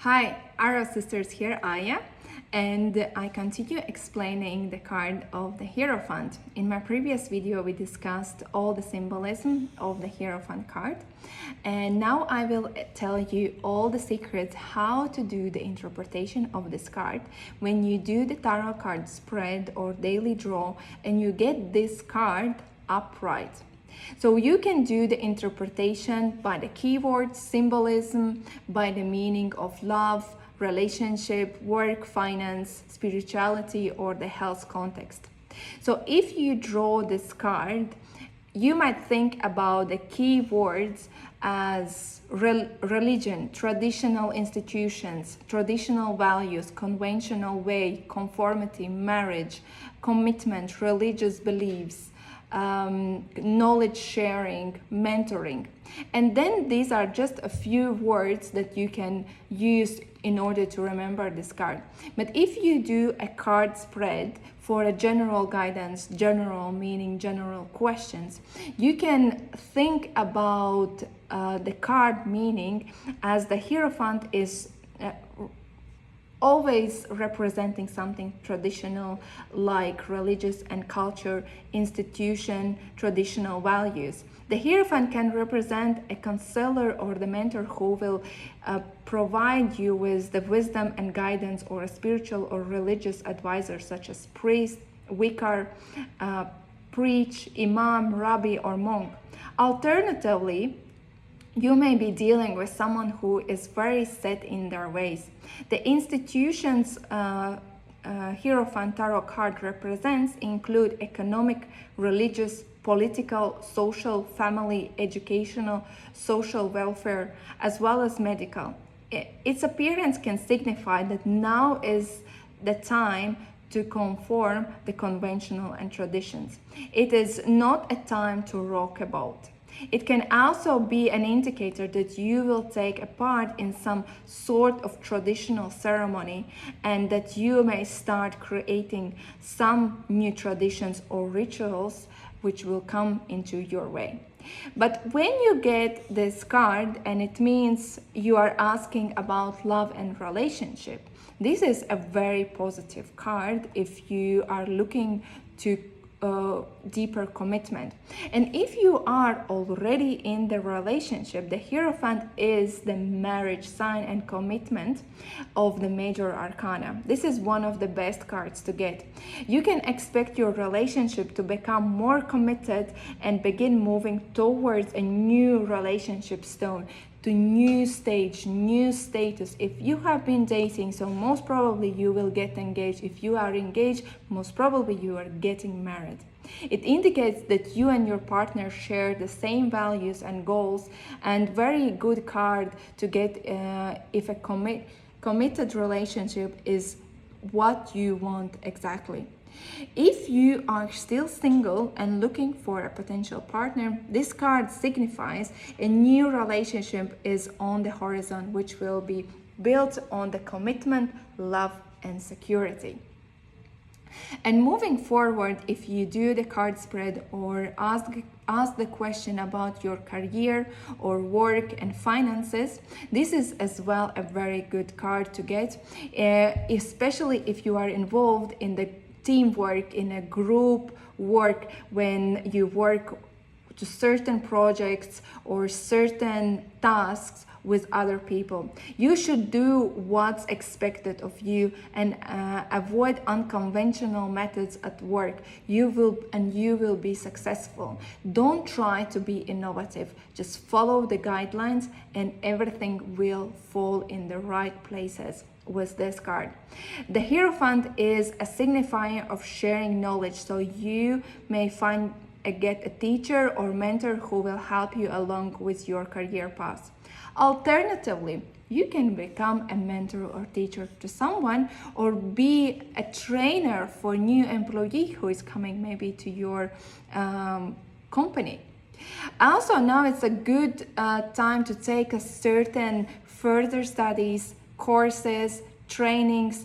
Hi, Arrow Sisters here, Aya, and I continue explaining the card of the Hierophant. In my previous video, we discussed all the symbolism of the Hierophant card, and now I will tell you all the secrets how to do the interpretation of this card. When you do the tarot card spread or daily draw and you get this card upright. So you can do the interpretation by the keywords, symbolism, by the meaning of love, relationship, work, finance, spirituality, or the health context. So if you draw this card, you might think about the keywords as religion, traditional institutions, traditional values, conventional way, conformity, marriage, commitment, religious beliefs, knowledge sharing, mentoring. And then these are just a few words that you can use in order to remember this card. But if you do a card spread for a general guidance, general meaning, general questions, you can think about the card meaning as the Hierophant is always representing something traditional like religious and culture, institution, traditional values. The Hierophant can represent a counselor or the mentor who will provide you with the wisdom and guidance, or a spiritual or religious advisor such as priest, vicar, preach, imam, rabbi, or monk. Alternatively, you may be dealing with someone who is very set in their ways. The institutions Hierophant Tarot card represents include economic, religious, political, social, family, educational, social welfare, as well as medical. Its appearance can signify that now is the time to conform the conventional and traditions. It is not a time to rock a boat. It can also be an indicator that you will take a part in some sort of traditional ceremony, and that you may start creating some new traditions or rituals which will come into your way. But when you get this card, and it means you are asking about love and relationship, this is a very positive card if you are looking to deeper commitment. And if you are already in the relationship, the Hierophant is the marriage sign and commitment of the Major Arkana. This is one of the best cards to get. You can expect your relationship to become more committed and begin moving towards a new relationship stone, to new stage, new status. If you have been dating, so most probably you will get engaged. If you are engaged, most probably you are getting married. It indicates that you and your partner share the same values and goals, and very good card to get if a committed relationship is what you want exactly. If you are still single and looking for a potential partner, this card signifies a new relationship is on the horizon, which will be built on the commitment, love, and security. And moving forward, if you do the card spread or ask the question about your career or work and finances, this is as well a very good card to get, especially if you are involved in the teamwork, in a group work, when you work to certain projects or certain tasks with other people. You should do what's expected of you and avoid unconventional methods at work. You will be successful. Don't try to be innovative. Just follow the guidelines and everything will fall in the right places. With this card, the Hierophant is a signifier of sharing knowledge, so you may get a teacher or mentor who will help you along with your career path. Alternatively, you can become a mentor or teacher to someone, or be a trainer for new employee who is coming maybe to your company. Also, now it's a good time to take a certain further studies, courses, trainings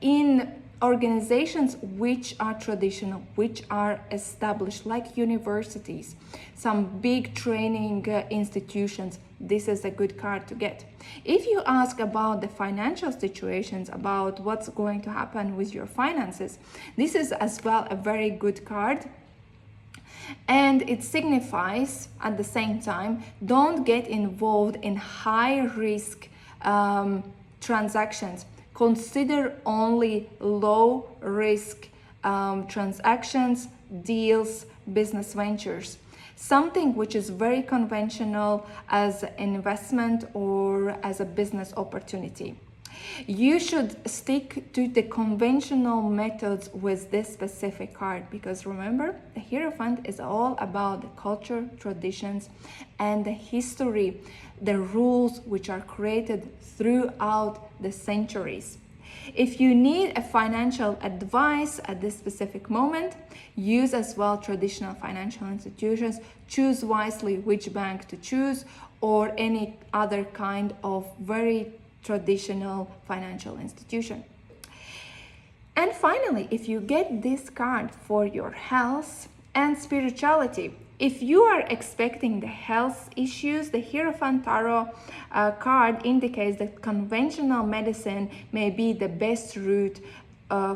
in organizations which are traditional, which are established, like universities, some big training institutions. this is a good card to get. If you ask about the financial situations, about what's going to happen with your finances, this is as well a very good card. And it signifies at the same time, don't get involved in high risk transactions. Consider only low risk transactions, deals, business ventures. Something which is very conventional as an investment or as a business opportunity. You should stick to the conventional methods with this specific card, because remember, the Hierophant is all about the culture, traditions, and the history, the rules which are created throughout the centuries. If you need a financial advice at this specific moment, use as well traditional financial institutions. Choose wisely which bank to choose, or any other kind of very traditional financial institution. And finally, if you get this card for your health and spirituality, if you are expecting the health issues, the Hierophant Tarot card indicates that conventional medicine may be the best route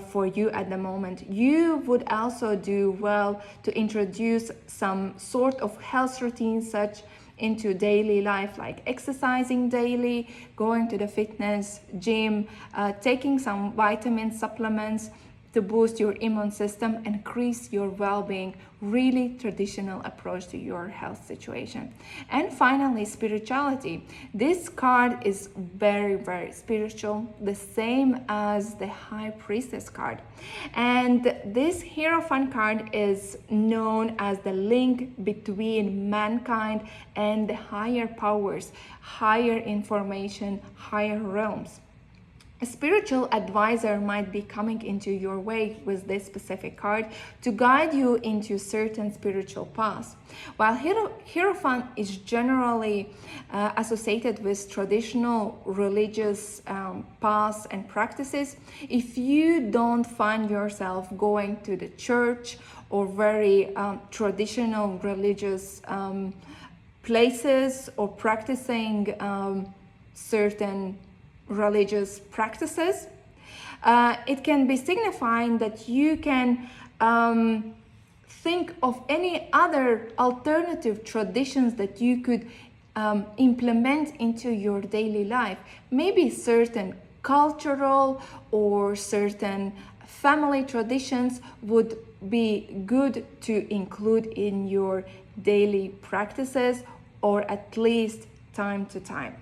for you at the moment. You would also do well to introduce some sort of health routine such into daily life, like exercising daily, going to the fitness gym, taking some vitamin supplements to boost your immune system, increase your well-being. Really traditional approach to your health situation. And finally, spirituality. This card is very, very spiritual, the same as the High Priestess card. And this Hierophant card is known as the link between mankind and the higher powers, higher information, higher realms. A spiritual advisor might be coming into your way with this specific card to guide you into certain spiritual paths. While Hierophant is generally associated with traditional religious paths and practices, if you don't find yourself going to the church or very traditional religious places, or practicing certain religious practices, it can be signifying that you can think of any other alternative traditions that you could implement into your daily life. Maybe certain cultural or certain family traditions would be good to include in your daily practices, or at least time to time.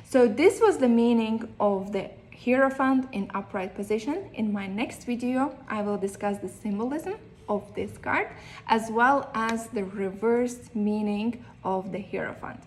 So this was the meaning of the Hierophant in upright position. In my next video, I will discuss the symbolism of this card, as well as the reversed meaning of the Hierophant.